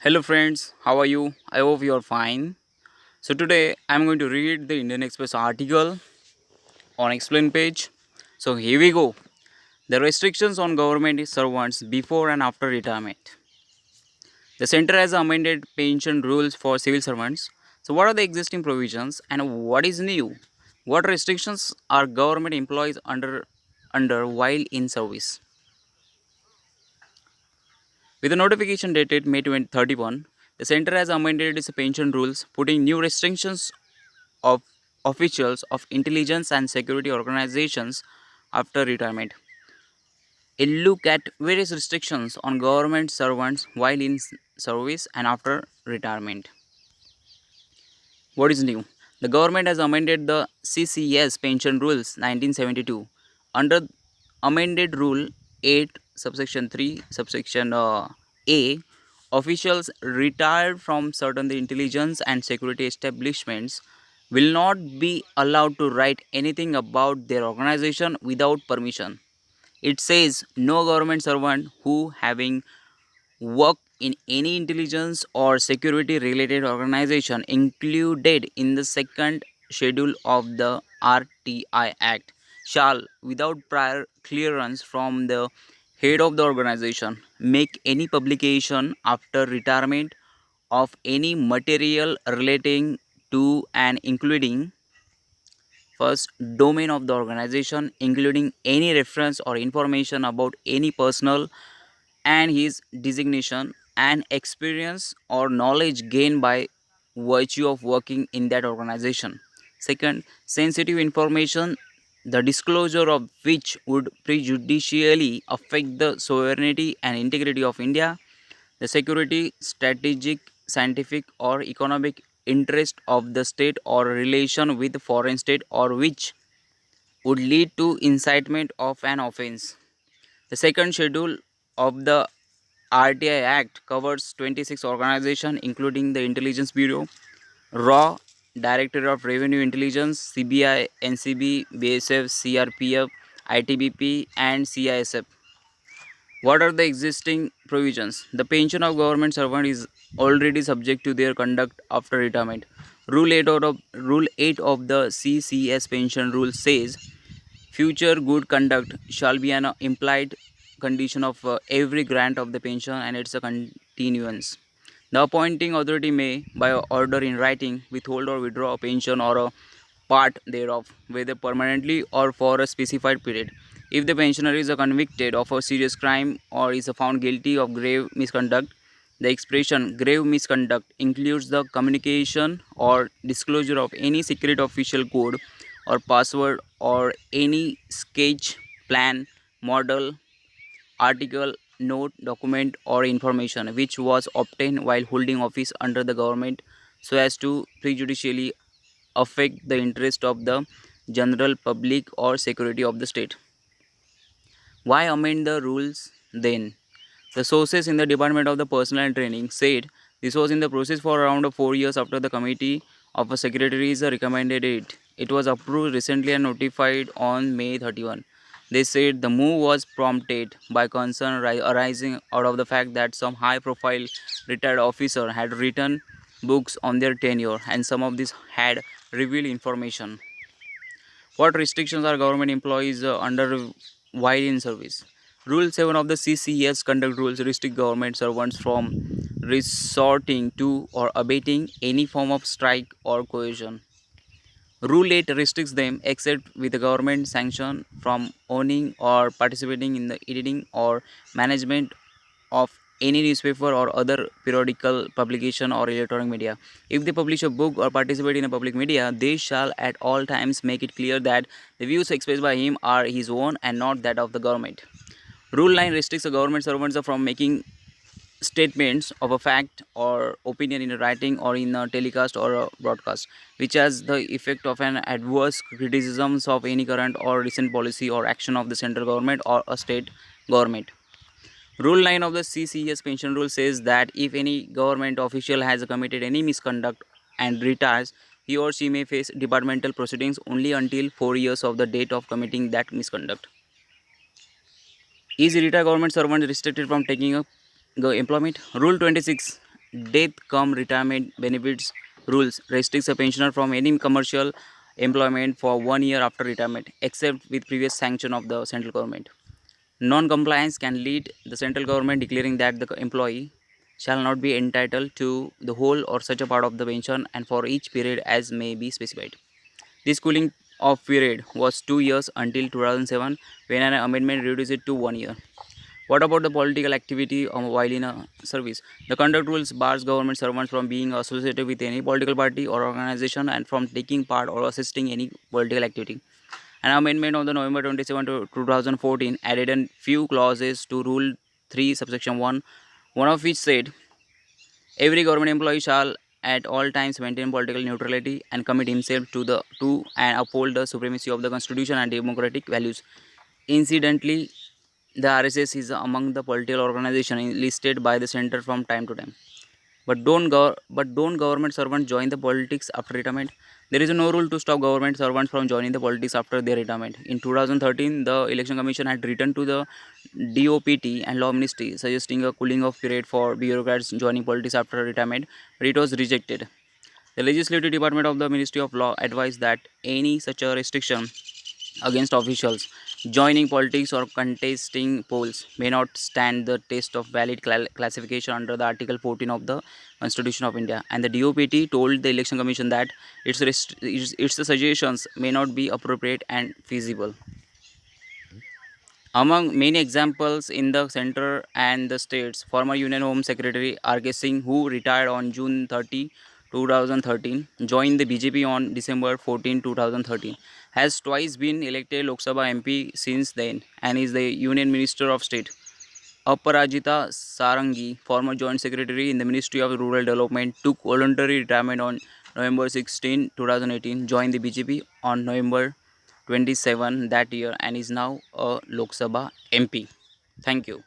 Hello friends, how are you? I hope you are fine. So today I'm going to read the Indian Express article on explain page. So here we go. The restrictions on government servants before and after retirement. The center has amended pension rules for civil servants. So what are the existing provisions and what is new? What restrictions are government employees under while in service? With a notification dated May 2031, the center has amended its pension rules, putting new restrictions of officials of intelligence and security organizations after retirement. A look at various restrictions on government servants while in service and after retirement. What is new? The government has amended the CCS pension rules 1972. Under amended rule 8 subsection 3 subsection A, officials retired from certain intelligence and security establishments will not be allowed to write anything about their organization without permission. It says no government servant who having worked in any intelligence or security related organization included in the second schedule of the RTI Act shall, without prior clearance from the head of the organization, make any publication after retirement of any material relating to and including first domain of the organization, including any reference or information about any personal and his designation and experience or knowledge gained by virtue of working in that organization. Second, sensitive information, the disclosure of which would prejudicially affect the sovereignty and integrity of India, the security, strategic, scientific, or economic interest of the state or relation with foreign state or which would lead to incitement of an offense. The second schedule of the RTI Act covers 26 organizations including the Intelligence Bureau, RAW, Director of Revenue Intelligence, CBI, NCB, BSF, CRPF, ITBP, and CISF. What are the existing provisions? The pension of government servant is already subject to their conduct after retirement. Rule 8 of the CCS pension rule says future good conduct shall be an implied condition of every grant of the pension and its a continuance. The appointing authority may, by order in writing, withhold or withdraw a pension or a part thereof, whether permanently or for a specified period. If the pensioner is convicted of a serious crime or is found guilty of grave misconduct, the expression grave misconduct includes the communication or disclosure of any secret official code or password or any sketch, plan, model, article, note, document, or information which was obtained while holding office under the government so as to prejudicially affect the interest of the general public or security of the state. Why amend the rules then? The sources in the Department of the Personnel and Training said this was in the process for around 4 years after the committee of secretaries recommended it. It was approved recently and notified on May 31. They said the move was prompted by concern arising out of the fact that some high profile retired officer had written books on their tenure and some of these had revealed information. What restrictions are government employees under while in service? Rule 7 of the CCS conduct rules restrict government servants from resorting to or abating any form of strike or coercion. Rule 8 restricts them, except with the government sanction, from owning or participating in the editing or management of any newspaper or other periodical publication or electronic media. If they publish a book or participate in a public media, they shall at all times make it clear that the views expressed by him are his own and not that of the government. Rule 9 restricts the government servants from making statements of a fact or opinion in a writing or in a telecast or a broadcast, which has the effect of an adverse criticisms of any current or recent policy or action of the central government or a state government. Rule 9 of the CCS pension rule says that if any government official has committed any misconduct and retires, he or she may face departmental proceedings only until 4 years of the date of committing that misconduct. Is retired government servant restricted from taking up the employment? Rule 26 death cum retirement benefits rules restricts a pensioner from any commercial employment for 1 year after retirement, except with previous sanction of the central government. Non-compliance can lead the central government declaring that the employee shall not be entitled to the whole or such a part of the pension and for each period as may be specified. This cooling off period was 2 years until 2007 when an amendment reduced it to 1 year. What about the political activity while in a service? The conduct rules bars government servants from being associated with any political party or organization and from taking part or assisting any political activity. An amendment on the November 27 to 2014 added a few clauses to Rule 3 subsection 1, one of which said every government employee shall at all times maintain political neutrality and commit himself to and uphold the supremacy of the constitution and democratic values. Incidentally, the RSS is among the political organizations listed by the center from time to time. But don't government servants join the politics after retirement? There is no rule to stop government servants from joining the politics after their retirement. In 2013, the Election Commission had written to the DOPT and Law Ministry suggesting a cooling off period for bureaucrats joining politics after retirement, but it was rejected. The Legislative Department of the Ministry of Law advised that any such a restriction against officials joining politics or contesting polls may not stand the test of valid classification under the Article 14 of the Constitution of India. And the DOPT told the Election Commission that its suggestions may not be appropriate and feasible. Among many examples in the center and the states, former Union Home Secretary R.K. Singh, who retired on June 30, 2013, joined the BJP on December 14, 2013, has twice been elected Lok Sabha MP since then and is the Union Minister of State. Aparajita Sarangi, former Joint Secretary in the Ministry of Rural Development, took voluntary retirement on November 16, 2018, joined the BJP on November 27 that year and is now a Lok Sabha MP. Thank you.